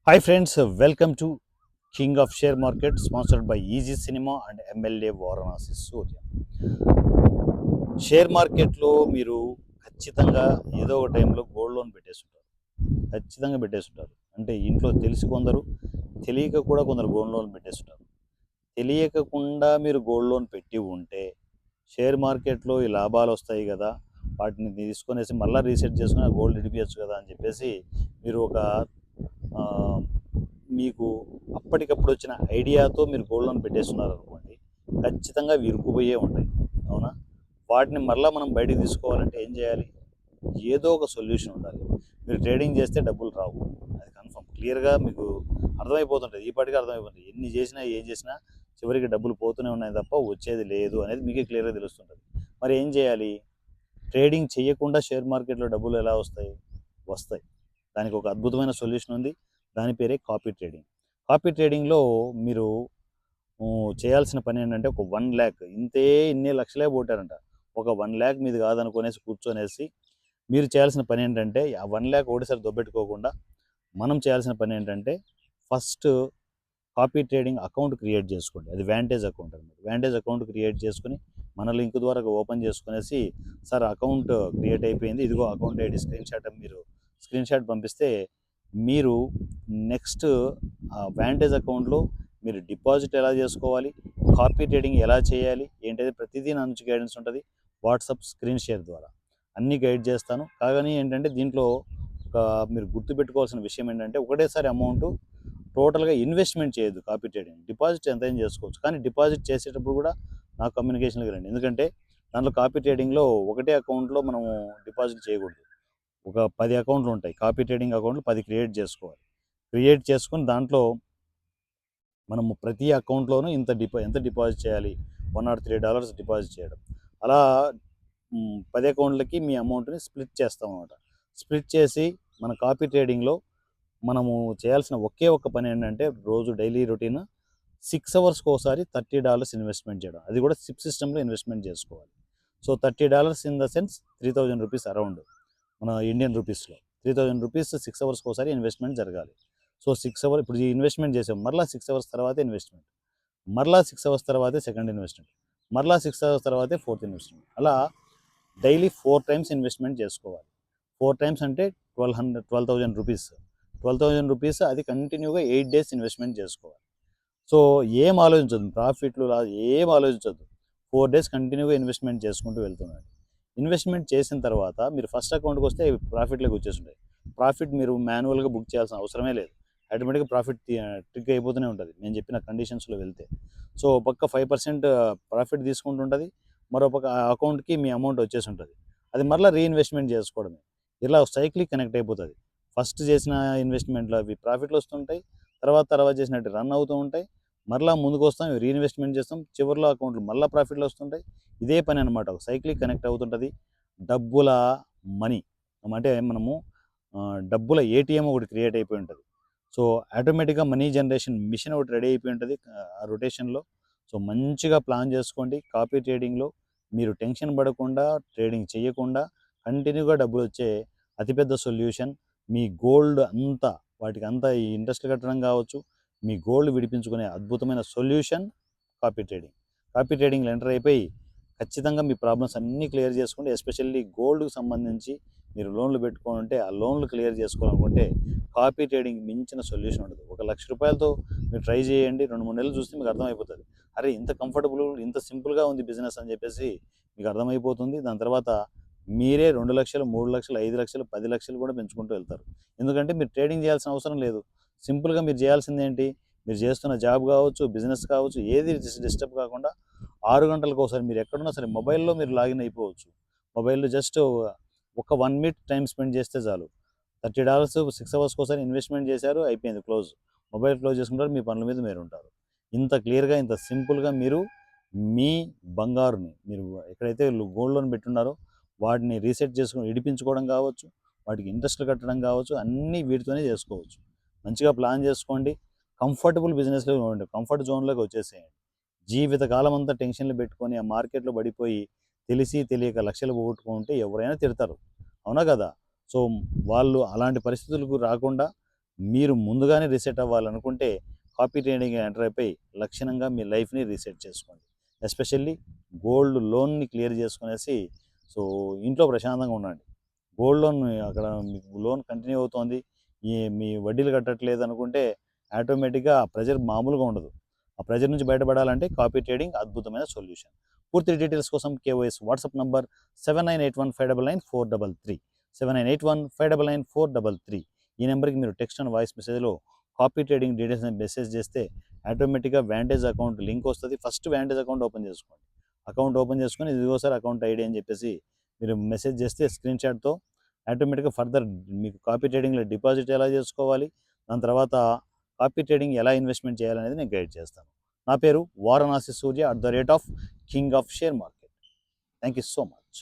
Hi friends, welcome to King of Share Market sponsored by Easy Cinema and MLA Varanasi Surya. Share మార్కెట్లో మీరు ఖచ్చితంగా ఏదో ఒక టైంలో గోల్డ్ లోన్ పెట్టేస్తుంటారు. ఖచ్చితంగా పెట్టేస్తుంటారు. అంటే ఇంట్లో తెలిసి కొందరు, తెలియక కూడా కొందరు గోల్డ్ లోన్ పెట్టేస్తుంటారు. తెలియకుండా మీరు గోల్డ్ లోన్ పెట్టి ఉంటే షేర్ మార్కెట్లో ఈ లాభాలు వస్తాయి కదా, వాటిని తీసుకొనేసి మళ్ళీ రీసెట్ చేసుకుని ఆ గోల్డ్ ఇడిపించచ్చు కదా అని చెప్పేసి మీరు ఒక ఆ, మీకు అప్పటికప్పుడు వచ్చిన ఐడియాతో మీరు గోల్డ్ లోన్ పెట్టేస్తున్నారు అనుకోండి, ఖచ్చితంగా అవి ఇరుక్కుపోయే ఉంటాయి. అవునా? వాటిని మళ్ళీ మనం బయటికి తీసుకోవాలంటే ఏం చేయాలి? ఏదో ఒక సొల్యూషన్ ఉండాలి. మీరు ట్రేడింగ్ చేస్తే డబ్బులు రావు, అది కన్ఫర్మ్. క్లియర్గా మీకు అర్థమైపోతుంటుంది, ఈ పాటికి అర్థమైపోతుంది. ఎన్ని చేసినా ఏం చేసినా చివరికి డబ్బులు పోతూనే ఉన్నాయి తప్ప వచ్చేది లేదు అనేది మీకే క్లియర్గా తెలుస్తుంటుంది. మరి ఏం చేయాలి? ట్రేడింగ్ చేయకుండా షేర్ మార్కెట్లో డబ్బులు ఎలా వస్తాయి? వస్తాయి. దానికి ఒక అద్భుతమైన సొల్యూషన్ ఉంది. దాని పేరే కాపీ ట్రేడింగ్. కాపీ ట్రేడింగ్లో మీరు చేయాల్సిన పని ఏంటంటే, ఒక 1 lakh ఇన్ని లక్షలే పోటారంట. ఒక 1 lakh మీది కాదనుకునేసి కూర్చొనేసి మీరు చేయాల్సిన పని ఏంటంటే, ఆ 1 lakh ఒకటిసారి దొబ్బెట్టుకోకుండా మనం చేయాల్సిన పని ఏంటంటే, first copy trading account create చేసుకోండి. అది వ్యాంటేజ్ అకౌంట్ అనమాట. వ్యాంటేజ్ అకౌంట్ క్రియేట్ చేసుకుని మన లింక్ ద్వారా ఓపెన్ చేసుకునేసి, సార్ అకౌంట్ క్రియేట్ అయిపోయింది, ఇదిగో అకౌంట్ ఐడి స్క్రీన్ షాట్ పంపిస్తే మీరు నెక్స్ట్ వ్యాంటేజ్ అకౌంట్లో మీరు డిపాజిట్ ఎలా చేసుకోవాలి, కాపీ ట్రేడింగ్ ఎలా చేయాలి ఏంటది ప్రతిదీ నా నుంచి గైడెన్స్ ఉంటుంది. వాట్సాప్ స్క్రీన్ షేర్ ద్వారా అన్నీ గైడ్ చేస్తాను. కానీ ఏంటంటే దీంట్లో ఒక మీరు గుర్తుపెట్టుకోవాల్సిన విషయం ఏంటంటే, ఒకటేసారి అమౌంట్ టోటల్గా ఇన్వెస్ట్మెంట్ చేయొద్దు. కాపీ ట్రేడింగ్ డిపాజిట్ ఎంతైనా చేసుకోవచ్చు, కానీ డిపాజిట్ చేసేటప్పుడు కూడా నాకు కమ్యూనికేషన్కి రండి. ఎందుకంటే దాంట్లో కాపీ ట్రేడింగ్లో ఒకటే అకౌంట్లో మనము డిపాజిట్ చేయకూడదు. ఒక 10 అకౌంట్లు ఉంటాయి. కాపీ ట్రేడింగ్ అకౌంట్లు 10 క్రియేట్ చేసుకోవాలి. క్రియేట్ చేసుకుని దాంట్లో మనము ప్రతి అకౌంట్లోనూ ఎంత డిపాజిట్ చేయాలి, $103 డిపాజిట్ చేయడం. అలా 10 అకౌంట్లకి మీ అమౌంట్ని స్ప్లిట్ చేస్తాం అనమాట. స్ప్లిట్ చేసి మన కాపీ ట్రేడింగ్లో మనము చేయాల్సిన ఒకే ఒక్క పని ఏంటంటే, రోజు డైలీ రొటీన్ 6 అవర్స్కి ఒకసారి $30 ఇన్వెస్ట్మెంట్ చేయడం. అది కూడా సిప్ సిస్టంలో ఇన్వెస్ట్మెంట్ చేసుకోవాలి. So $30 in the sense 3000 rupees around మన ఇండియన్ రూపీస్లో 3000 రూపీస్ 6 అవర్స్కి ఒకసారి ఇన్వెస్ట్మెంట్ జరగాలి. సో 6 అవర్ ఇప్పుడు ఈ ఇన్వెస్ట్మెంట్ చేసాం, మరలా 6 అవర్స్ తర్వాతే ఇన్వెస్ట్మెంట్, మరలా 6 అవర్స్ తర్వాతే సెకండ్ ఇన్వెస్ట్మెంట్, మరలా 6 అవర్స్ తర్వాతే ఫోర్త్ ఇన్వెస్ట్మెంట్. అలా డైలీ 4 టైమ్స్ ఇన్వెస్ట్మెంట్ చేసుకోవాలి. 4 టైమ్స్ అంటే 12,000 రూపీస్. 12,000 రూపీస్ అది కంటిన్యూగా 8 డేస్ ఇన్వెస్ట్మెంట్ చేసుకోవాలి. సో ఏం ఆలోచించద్దు, ప్రాఫిట్లు ఏం ఆలోచించద్దు. 4 డేస్ కంటిన్యూగా ఇన్వెస్ట్మెంట్ చేసుకుంటూ వెళ్తున్నాడు. ఇన్వెస్ట్మెంట్ చేసిన తర్వాత మీరు ఫస్ట్ అకౌంట్కి వస్తే ప్రాఫిట్లోకి వచ్చేసింటాయి. ప్రాఫిట్ మీరు మాన్యువల్గా బుక్ చేయాల్సిన అవసరమే లేదు. ఆటోమేటిక్గా ప్రాఫిట్ ట్రిక్ అయిపోతూనే ఉంటుంది నేను చెప్పిన కండిషన్స్లో వెళ్తే. సో పక్క 5% ప్రాఫిట్ తీసుకుంటుంటుంది, మరో పక్క ఆ అకౌంట్కి మీ అమౌంట్ వచ్చేసి ఉంటుంది. అది మరలా రీఇన్వెస్ట్మెంట్ చేసుకోవడమే. ఇలా సైక్లిక్ కనెక్ట్ అయిపోతుంది. ఫస్ట్ చేసిన ఇన్వెస్ట్మెంట్లో అవి ప్రాఫిట్లు వస్తుంటాయి, తర్వాత చేసినట్టు రన్ అవుతూ ఉంటాయి, మరలా ముందుకు వస్తాం, రీఇన్వెస్ట్మెంట్ చేస్తాం, చివరిలో అకౌంట్లు మళ్ళీ ప్రాఫిట్లు వస్తుంటాయి. ఇదే పని అనమాట, ఒక సైక్లిక్ కనెక్ట్ అవుతుంటుంది. డబ్బుల మనీ అంటే మనము డబ్బుల ఏటీఎం ఒకటి క్రియేట్ అయిపోయి ఉంటుంది. సో ఆటోమేటిక్గా మనీ జనరేషన్ మిషన్ ఒకటి రెడీ అయిపోయి ఉంటుంది ఆ రొటేషన్లో. సో మంచిగా ప్లాన్ చేసుకోండి. కాపీ ట్రేడింగ్లో మీరు టెన్షన్ పడకుండా, ట్రేడింగ్ చేయకుండా కంటిన్యూగా డబ్బులు వచ్చే అతిపెద్ద సొల్యూషన్ మీ గోల్డ్ అంతా, వాటికి అంతా ఈ ఇంట్రెస్ట్ కట్టడం కావచ్చు, మీ గోల్డ్ విడిపించుకునే అద్భుతమైన సొల్యూషన్ కాపీ ట్రేడింగ్. కాపీ ట్రేడింగ్లో ఎంటర్ అయిపోయి ఖచ్చితంగా మీ ప్రాబ్లమ్స్ అన్నీ క్లియర్ చేసుకోండి. ఎస్పెషల్లీ గోల్డ్కి సంబంధించి మీరు లోన్లు పెట్టుకుంటే ఆ లోన్లు క్లియర్ చేసుకోవాలనుకుంటే కాపీ ట్రేడింగ్ మించిన సొల్యూషన్ ఉండదు. ఒక ₹1,00,000తో మీరు ట్రై చేయండి, 2-3 నెలలు చూస్తే మీకు అర్థమైపోతుంది. అరే ఇంత కంఫర్టబుల్, ఇంత సింపుల్గా ఉంది బిజినెస్ అని చెప్పేసి మీకు అర్థమైపోతుంది. దాని తర్వాత మీరే 2,00,000, 3,00,000, 5,00,000, 10,00,000 కూడా పెంచుకుంటూ వెళ్తారు. ఎందుకంటే మీరు ట్రేడింగ్ చేయాల్సిన అవసరం లేదు. సింపుల్గా మీరు చేయాల్సింది ఏంటి? మీరు చేస్తున్న జాబ్ కావచ్చు, బిజినెస్ కావచ్చు, ఏది డిస్టర్బ్ కాకుండా 6 గంటలకు ఒకసారి మీరు ఎక్కడున్నా సరే మొబైల్లో మీరు లాగిన్ అయిపోవచ్చు. మొబైల్లో జస్ట్ ఒక 1 మినిట్ టైం స్పెండ్ చేస్తే చాలు. $30 6 అవర్స్కి ఒకసారి ఇన్వెస్ట్మెంట్ చేశారు, అయిపోయింది, క్లోజ్. మొబైల్ క్లోజ్ చేసుకుంటారు, మీ పనుల మీద మీరు ఉంటారు. ఇంత క్లియర్గా, ఇంత సింపుల్గా మీరు మీ బంగారుని మీరు ఎక్కడైతే గోల్డ్ లోన్ పెట్టున్నారో వాటిని రీసెట్ చేసుకుని ఇడిపించుకోవడం కావచ్చు, వాటికి ఇంట్రెస్ట్లు కట్టడం కావచ్చు, అన్నీ వీటితోనే చేసుకోవచ్చు. మంచిగా ప్లాన్ చేసుకోండి. కంఫర్టబుల్ బిజినెస్లో ఉండండి, కంఫర్ట్ జోన్లోకి వచ్చేసేయండి. జీవితకాలం అంతా టెన్షన్లు పెట్టుకొని ఆ మార్కెట్లో పడిపోయి తెలిసి తెలియక లక్షలు పోగొట్టుకుంటే ఎవరైనా తిడతారు, అవునా కదా? సో వాళ్ళు అలాంటి పరిస్థితులకు రాకుండా మీరు ముందుగానే రీసెట్ అవ్వాలనుకుంటే కాపీ ట్రేడింగ్ ఎంటర్ అయిపోయి లక్షణంగా మీ లైఫ్ని రీసెట్ చేసుకోండి. ఎస్పెషల్లీ గోల్డ్ లోన్ని క్లియర్ చేసుకునేసి సో ఇంట్లో ప్రశాంతంగా ఉండండి. గోల్డ్ లోన్ అక్కడ మీకు లోన్ కంటిన్యూ అవుతోంది, మీ వడ్డీలు కట్టట్లేదు అనుకుంటే ఆటోమేటిక్గా ఆ ప్రెజర్ మామూలుగా ఉండదు. ఆ ప్రెజర్ నుంచి బయటపడాలంటే కాపీ ట్రేడింగ్ అద్భుతమైన సొల్యూషన్. పూర్తి డీటెయిల్స్ కోసం కేవైఎస్ వాట్సాప్ నంబర్ 7981599433 7981599433. ఈ నెంబర్కి మీరు టెక్స్ట్ అండ్ వాయిస్ మెసేజ్లో కాపీ ట్రేడింగ్ డీటెయిల్స్ మెసేజ్ చేస్తే ఆటోమేటిక్గా వ్యాంటేజ్ అకౌంట్ లింక్ వస్తుంది. ఫస్ట్ వ్యాంటేజ్ అకౌంట్ ఓపెన్ చేసుకోండి. అకౌంట్ ఓపెన్ చేసుకొని ఇదిగోసారి అకౌంట్ ఐడి అని చెప్పేసి మీరు మెసేజ్ చేస్తే స్క్రీన్ షాట్తో ఆటోమేటిక్గా ఫర్దర్ మీకు కాపీ ట్రేడింగ్లో డిపాజిట్ ఎలా చేసుకోవాలి, దాని తర్వాత కాపీ ట్రేడింగ్ ఎలా ఇన్వెస్ట్మెంట్ చేయాలనేది నేను గైడ్ చేస్తాను. నా పేరు వారణాసి సూర్య @king of share market. Thank you so much.